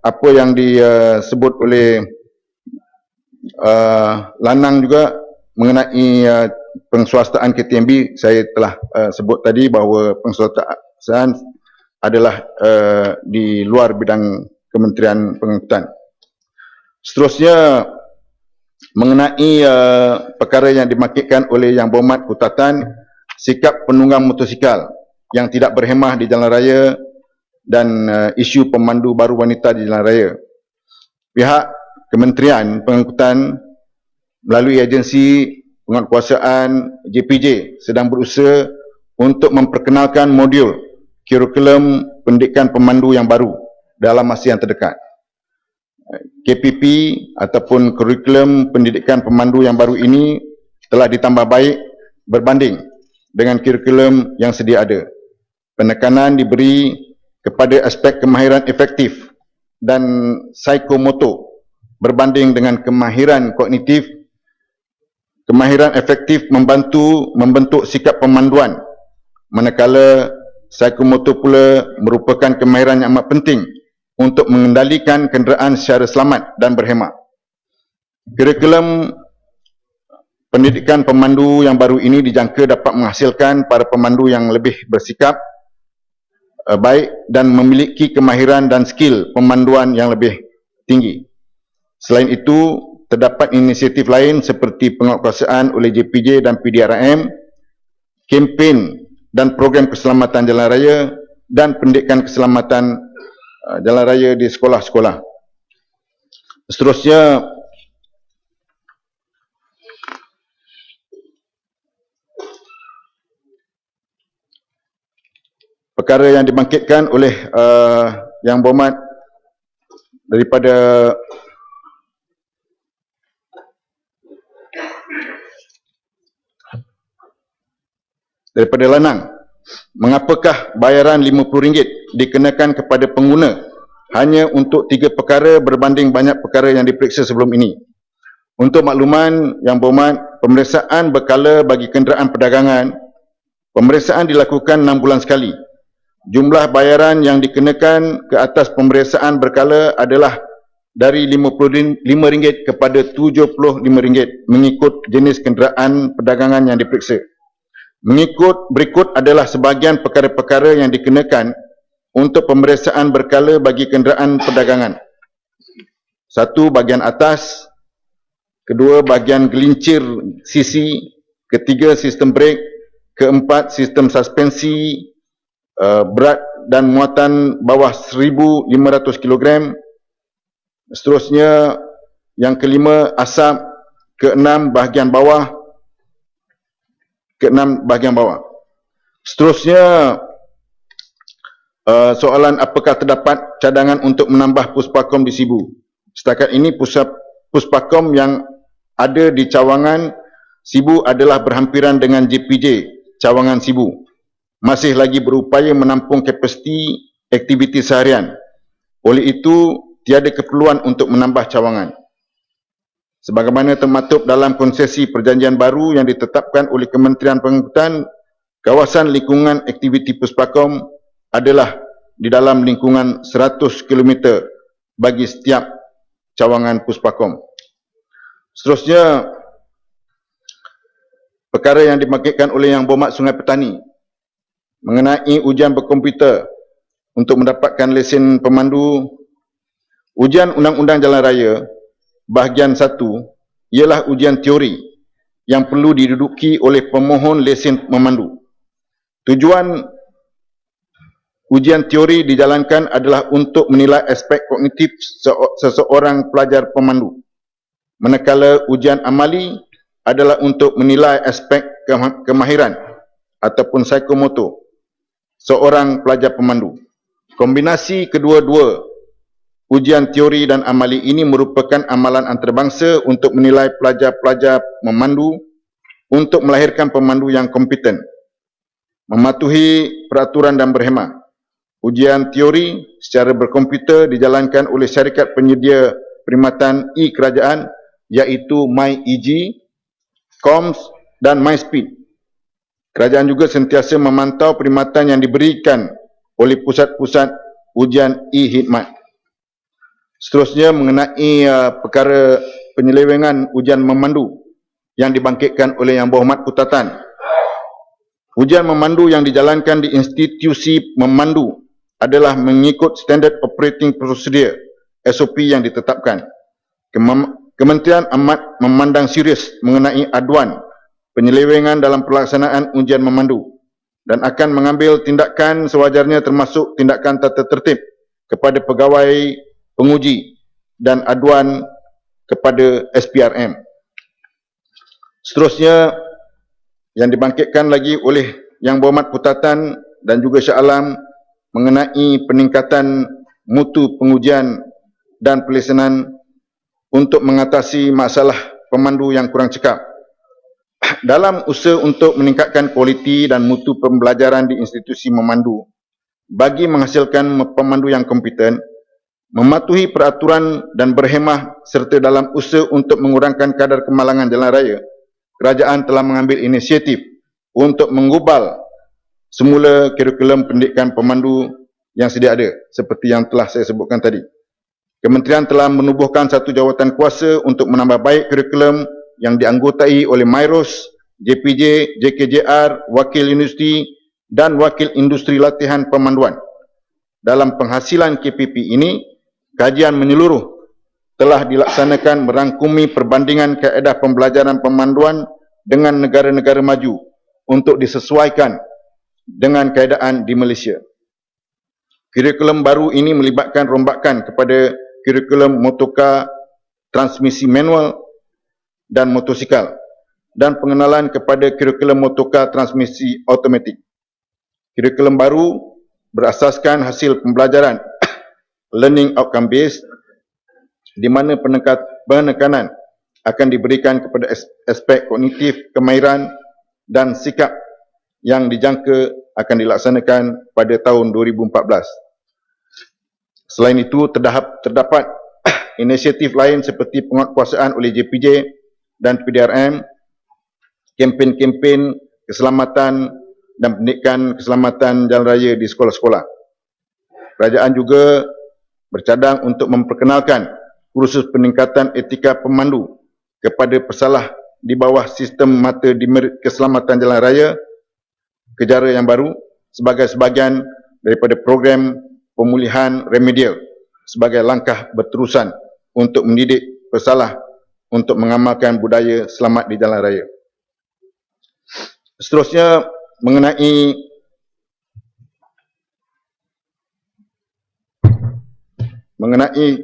apa yang disebut oleh Lanang juga mengenai pengswastaan KTMB, saya telah sebut tadi bahawa pengswastaan adalah di luar bidang Kementerian Pengangkutan. Seterusnya, mengenai perkara yang dimaksudkan oleh Yang Berhormat Kutatan, sikap penunggang motosikal yang tidak berhemah di jalan raya dan isu pemandu baru wanita di jalan raya. Pihak Kementerian Pengangkutan melalui agensi penguatkuasaan JPJ sedang berusaha untuk memperkenalkan modul kurikulum pendidikan pemandu yang baru dalam masa yang terdekat. KPP ataupun kurikulum pendidikan pemandu yang baru ini telah ditambah baik berbanding dengan kurikulum yang sedia ada. Penekanan diberi kepada aspek kemahiran efektif dan psikomotor berbanding dengan kemahiran kognitif. Kemahiran efektif membantu membentuk sikap pemanduan, manakala psikomotor pula merupakan kemahiran yang amat penting untuk mengendalikan kenderaan secara selamat dan berhemah. Kurikulum pendidikan pemandu yang baru ini dijangka dapat menghasilkan para pemandu yang lebih bersikap baik dan memiliki kemahiran dan skill pemanduan yang lebih tinggi. Selain itu, terdapat inisiatif lain seperti penguatkuasaan oleh JPJ dan PDRM, kempen dan program keselamatan jalan raya dan pendidikan keselamatan jalan raya di sekolah-sekolah. Seterusnya, perkara yang dibangkitkan oleh Yang Berhormat daripada Lanang, mengapakah bayaran RM50 dikenakan kepada pengguna hanya untuk 3 perkara berbanding banyak perkara yang diperiksa sebelum ini? Untuk makluman Yang Berhormat, pemeriksaan berkala bagi kenderaan perdagangan, pemeriksaan dilakukan 6 bulan sekali. Jumlah bayaran yang dikenakan ke atas pemeriksaan berkala adalah dari RM55 kepada RM75 mengikut jenis kenderaan perdagangan yang diperiksa. Berikut adalah sebahagian perkara-perkara yang dikenakan untuk pemeriksaan berkala bagi kenderaan perdagangan. 1. Bahagian atas. 2. Bahagian gelincir sisi. 3. Sistem brek. 4. Sistem suspensi berat dan muatan bawah 1,500 kg. Seterusnya, yang kelima, asap. 6. Bahagian bawah. Seterusnya, soalan apakah terdapat cadangan untuk menambah puspakom di Sibu. Setakat ini puspakom yang ada di cawangan Sibu adalah berhampiran dengan JPJ cawangan Sibu. Masih lagi berupaya menampung kapasiti aktiviti seharian. Oleh itu, tiada keperluan untuk menambah cawangan. Sebagaimana termaktub dalam konsesi perjanjian baru yang ditetapkan oleh Kementerian Pengangkutan, kawasan lingkungan aktiviti puspakom adalah di dalam lingkungan 100 km bagi setiap cawangan puspakom. Seterusnya, perkara yang dibangkitkan oleh Yang Berhormat Sungai Petani mengenai ujian berkomputer untuk mendapatkan lesen pemandu. Ujian Undang-Undang Jalan Raya Bahagian 1 ialah ujian teori yang perlu diduduki oleh pemohon lesen memandu. Tujuan ujian teori dijalankan adalah untuk menilai aspek kognitif seseorang pelajar pemandu. Manakala ujian amali adalah untuk menilai aspek kemahiran ataupun psikomotor seorang pelajar pemandu. Kombinasi kedua-dua ujian teori dan amali ini merupakan amalan antarabangsa untuk menilai pelajar-pelajar memandu untuk melahirkan pemandu yang kompeten, mematuhi peraturan dan berhemah. Ujian teori secara berkomputer dijalankan oleh syarikat penyedia perkhidmatan e-kerajaan iaitu MyEG, Coms dan MySpeed. Kerajaan juga sentiasa memantau perkhidmatan yang diberikan oleh pusat-pusat ujian e-khidmat. Seterusnya mengenai perkara penyelewengan ujian memandu yang dibangkitkan oleh Yang Berhormat Putatan. Ujian memandu yang dijalankan di institusi memandu adalah mengikut Standard Operating Procedure SOP yang ditetapkan. Kementerian amat memandang serius mengenai aduan penyelewengan dalam pelaksanaan ujian memandu dan akan mengambil tindakan sewajarnya termasuk tindakan tata tertib kepada pegawai penguji dan aduan kepada SPRM. Seterusnya yang dibangkitkan lagi oleh Yang Berhormat Putatan dan juga Shah Alam mengenai peningkatan mutu pengujian dan pelaksanaan untuk mengatasi masalah pemandu yang kurang cekap. Dalam usaha untuk meningkatkan kualiti dan mutu pembelajaran di institusi memandu, bagi menghasilkan pemandu yang kompeten, mematuhi peraturan dan berhemah serta dalam usaha untuk mengurangkan kadar kemalangan jalan raya, kerajaan telah mengambil inisiatif untuk menggubal semula kurikulum pendidikan pemandu yang sedia ada seperti yang telah saya sebutkan tadi. Kementerian telah menubuhkan satu jawatan kuasa untuk menambah baik kurikulum yang dianggotai oleh MIROS, JPJ, JKJR, Wakil Universiti dan Wakil Industri Latihan Pemanduan. Dalam penghasilan KPP ini, kajian menyeluruh telah dilaksanakan merangkumi perbandingan kaedah pembelajaran pemanduan dengan negara-negara maju untuk disesuaikan dengan keadaan di Malaysia. Kurikulum baru ini melibatkan rombakan kepada kurikulum motorkar transmisi manual dan motosikal dan pengenalan kepada kurikulum motorkar transmisi automatik. Kurikulum baru berasaskan hasil pembelajaran learning outcome based di mana penekanan akan diberikan kepada aspek kognitif, kemahiran dan sikap yang dijangka akan dilaksanakan pada tahun 2014. Selain itu, terdapat inisiatif lain seperti penguatkuasaan oleh JPJ dan PDRM, kempen-kempen keselamatan dan pendidikan keselamatan jalan raya di sekolah-sekolah. Kerajaan juga bercadang untuk memperkenalkan kursus peningkatan etika pemandu kepada pesalah di bawah sistem mata demerit keselamatan jalan raya kejara yang baru sebagai sebahagian daripada program pemulihan remedial sebagai langkah berterusan untuk mendidik pesalah untuk mengamalkan budaya selamat di jalan raya. Seterusnya mengenai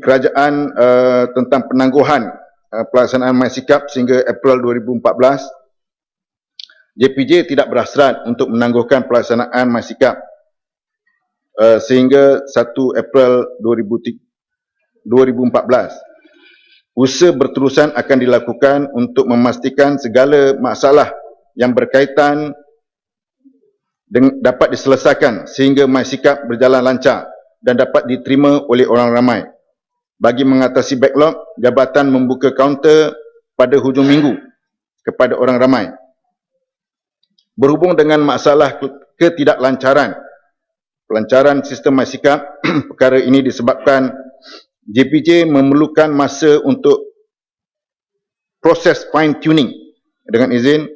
kerajaan tentang penangguhan pelaksanaan MySikap sehingga April 2014, JPJ tidak berhasrat untuk menangguhkan pelaksanaan MySikap sehingga 1 April 2014. Usaha berterusan akan dilakukan untuk memastikan segala masalah yang berkaitan dapat diselesaikan sehingga MySikap berjalan lancar dan dapat diterima oleh orang ramai. Bagi mengatasi backlog, jabatan membuka kaunter pada hujung minggu kepada orang ramai. Berhubung dengan masalah ketidaklancaran pelancaran sistem MySikap, perkara ini disebabkan JPJ memerlukan masa untuk proses fine tuning dengan izin.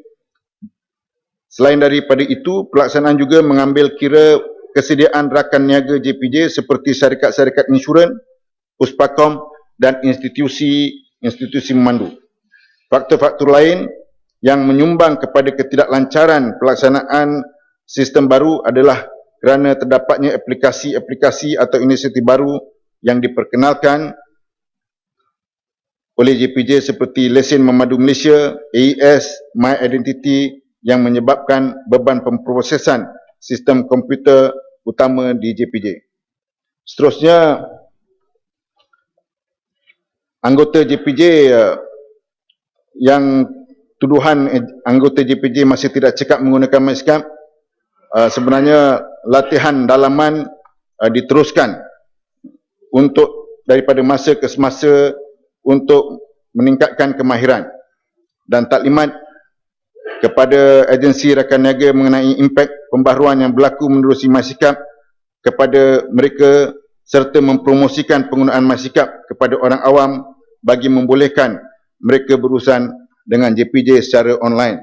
Selain daripada itu, pelaksanaan juga mengambil kira kesediaan rakan niaga JPJ seperti syarikat-syarikat insurans, Puspakom dan institusi memandu. Faktor-faktor lain yang menyumbang kepada ketidaklancaran pelaksanaan sistem baru adalah kerana terdapatnya aplikasi-aplikasi atau inisiatif baru yang diperkenalkan oleh JPJ seperti Lesen Memandu Malaysia, AES, My Identity yang menyebabkan beban pemprosesan sistem komputer utama di JPJ. Seterusnya, anggota JPJ yang tuduhan anggota JPJ masih tidak cekap menggunakan MySikap, sebenarnya latihan dalaman diteruskan untuk daripada masa ke semasa untuk meningkatkan kemahiran dan taklimat kepada agensi rakan niaga mengenai impak pembaharuan yang berlaku menerusi MySikap kepada mereka serta mempromosikan penggunaan MySikap kepada orang awam bagi membolehkan mereka berurusan dengan JPJ secara online.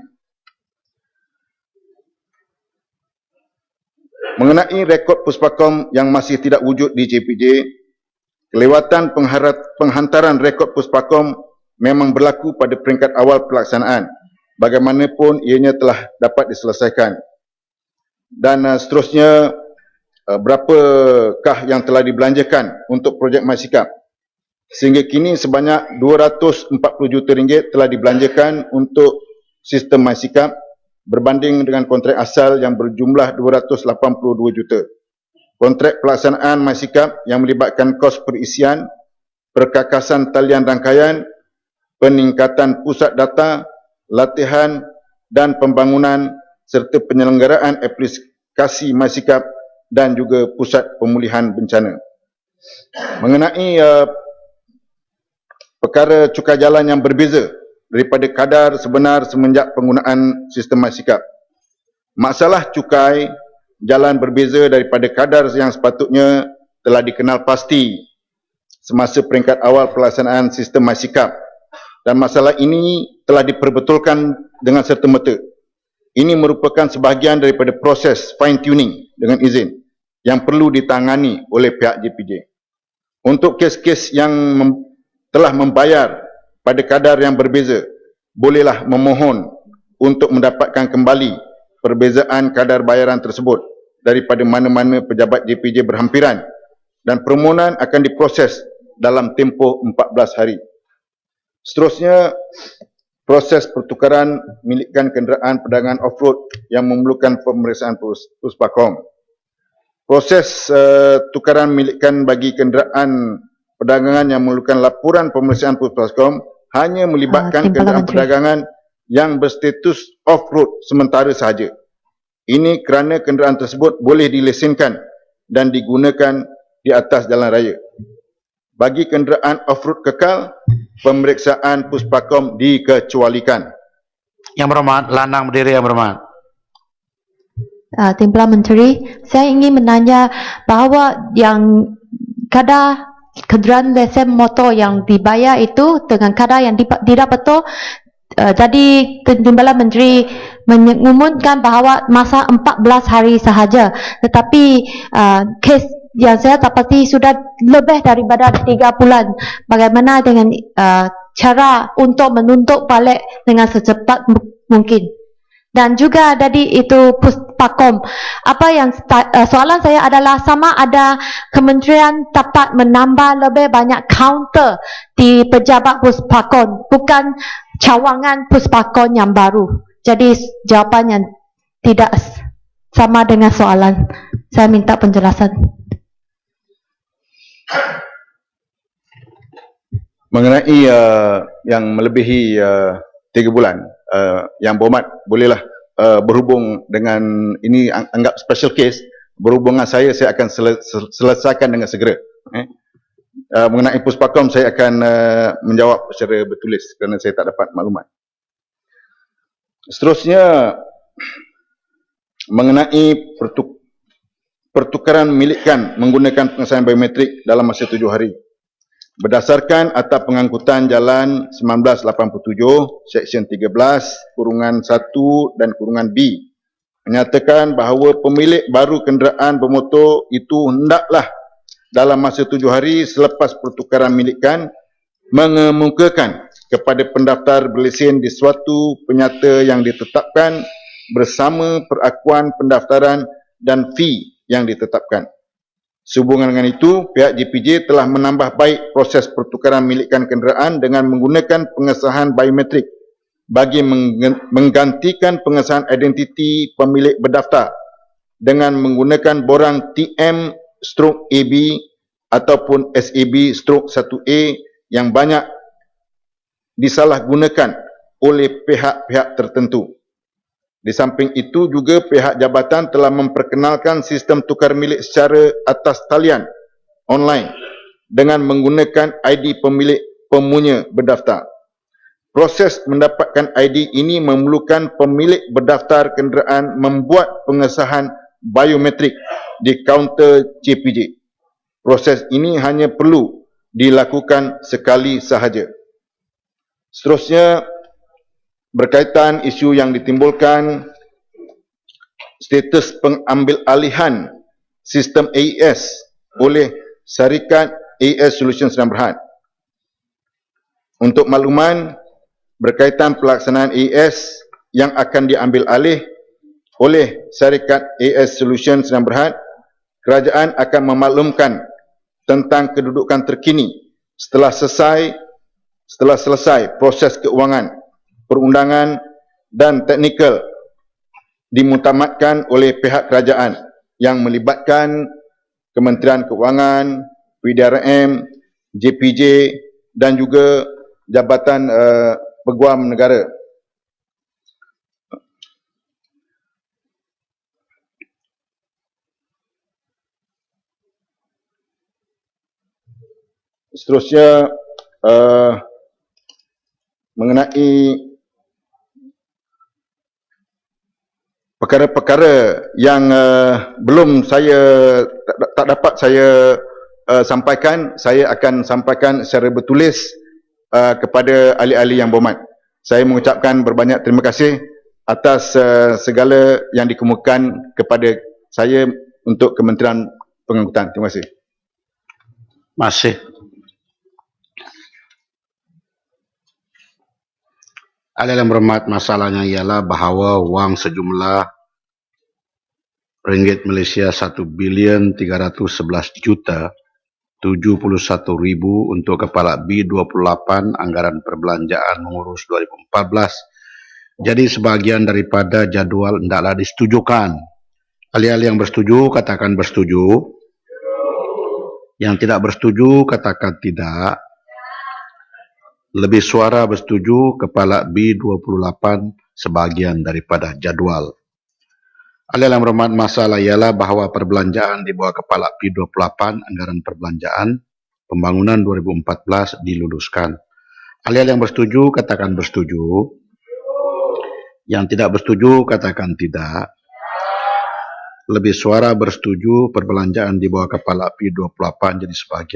Mengenai rekod Puspakom yang masih tidak wujud di JPJ, kelewatan penghantaran rekod Puspakom memang berlaku pada peringkat awal pelaksanaan, bagaimanapun ianya telah dapat diselesaikan. Dan seterusnya, berapakah yang telah dibelanjakan untuk projek MySikap? Sehingga kini sebanyak RM240 juta telah dibelanjakan untuk sistem MySikap berbanding dengan kontrak asal yang berjumlah RM282 juta. Kontrak pelaksanaan MySikap yang melibatkan kos perisian, perkakasan talian rangkaian, peningkatan pusat data, latihan dan pembangunan serta penyelenggaraan aplikasi MySikap dan juga pusat pemulihan bencana. Mengenai perkara cukai jalan yang berbeza daripada kadar sebenar semenjak penggunaan sistem MySikap. Masalah cukai jalan berbeza daripada kadar yang sepatutnya telah dikenal pasti semasa peringkat awal pelaksanaan sistem MySikap, dan masalah ini telah diperbetulkan dengan serta-merta. Ini merupakan sebahagian daripada proses fine tuning dengan izin yang perlu ditangani oleh pihak JPJ. Untuk kes-kes yang telah membayar pada kadar yang berbeza, bolehlah memohon untuk mendapatkan kembali perbezaan kadar bayaran tersebut daripada mana-mana pejabat JPJ berhampiran, dan permohonan akan diproses dalam tempoh 14 hari. Seterusnya, proses pertukaran milikan kenderaan perdagangan off-road yang memerlukan pemeriksaan Puspakom. Proses tukaran milikan bagi kenderaan perdagangan yang memerlukan laporan pemeriksaan Puspakom hanya melibatkan kenderaan perdagangan yang berstatus off-road sementara sahaja. Ini kerana kenderaan tersebut boleh dilesenkan dan digunakan di atas jalan raya. Bagi kenderaan off-road kekal, pemeriksaan Puspakom dikecualikan. Yang berhormat, landang berdiri yang berhormat. Timbalan Menteri, saya ingin menanya bahawa yang kadar kenderaan lesen motor yang dibayar itu dengan kadar yang tidak betul. Jadi Timbalan Menteri mengumumkan bahawa masa 14 hari sahaja, tetapi kes yang saya dapati sudah lebih daripada 3 bulan. Bagaimana dengan cara untuk menuntut balik dengan secepat mungkin? Dan juga tadi itu Puspakom. Soalan saya adalah sama ada kementerian dapat menambah lebih banyak kaunter di pejabat Puspakom, bukan cawangan Puspakom yang baru. Jadi jawapannya tidak sama dengan soalan. Saya minta penjelasan. Mengenai yang melebihi 3 bulan, yang berhormat bolehlah berhubung dengan ini anggap special case, berhubung dengan saya akan selesaikan dengan segera. Mengenai Puspakom saya akan menjawab secara bertulis kerana saya tak dapat maklumat. Seterusnya, mengenai pertukaran milikan menggunakan pengesahan biometrik dalam masa 7 hari. Berdasarkan Akta Pengangkutan Jalan 1987, Seksyen 13(1) dan (B), menyatakan bahawa pemilik baru kenderaan bermotor itu hendaklah dalam masa 7 hari selepas pertukaran milikan mengemukakan kepada pendaftar berlesen di suatu penyata yang ditetapkan bersama perakuan pendaftaran dan fee yang ditetapkan. Sehubungan dengan itu, pihak JPJ telah menambah baik proses pertukaran milikan kenderaan dengan menggunakan pengesahan biometrik bagi menggantikan pengesahan identiti pemilik berdaftar dengan menggunakan borang TM/AB ataupun SAB/1A yang banyak disalahgunakan oleh pihak-pihak tertentu. Di samping itu juga pihak jabatan telah memperkenalkan sistem tukar milik secara atas talian online dengan menggunakan ID pemilik pemunya berdaftar. Proses mendapatkan ID ini memerlukan pemilik berdaftar kenderaan membuat pengesahan biometrik di kaunter JPJ. Proses ini hanya perlu dilakukan sekali sahaja. Seterusnya, berkaitan isu yang ditimbulkan status pengambilalihan sistem AES oleh syarikat AES Solution Sdn Bhd. Untuk makluman, berkaitan pelaksanaan AES yang akan diambil alih oleh syarikat AES Solution Sdn Bhd, kerajaan akan memaklumkan tentang kedudukan terkini setelah selesai proses keuangan, perundangan dan teknikal dimutamatkan oleh pihak kerajaan yang melibatkan Kementerian Keuangan, PDRM, JPJ dan juga Jabatan Peguam Negara. Seterusnya, mengenai perkara-perkara yang belum tak dapat saya sampaikan, saya akan sampaikan secara bertulis kepada ahli-ahli yang berhormat. Saya mengucapkan berbanyak terima kasih atas segala yang dikemukakan kepada saya untuk Kementerian Pengangkutan. Terima kasih. Masih. Ahli yang berhormat, masalahnya ialah bahawa wang sejumlah ringgit Malaysia 1,311,071,000 untuk Kepala B28 Anggaran Perbelanjaan mengurus 2014 jadi sebahagian daripada jadual hendaklah disetujukan. Ahli-ahli yang bersetuju katakan bersetuju. Yang tidak bersetuju katakan tidak. Lebih suara bersetuju Kepala B28 sebahagian daripada jadual. Ahli yang berhormat, masalah ialah bahawa perbelanjaan di bawah Kepala P28 Anggaran Perbelanjaan Pembangunan 2014 diluluskan. Ahli yang bersetuju katakan bersetuju. Yang tidak bersetuju katakan tidak. Lebih suara bersetuju perbelanjaan di bawah Kepala P28 jadi sebahagian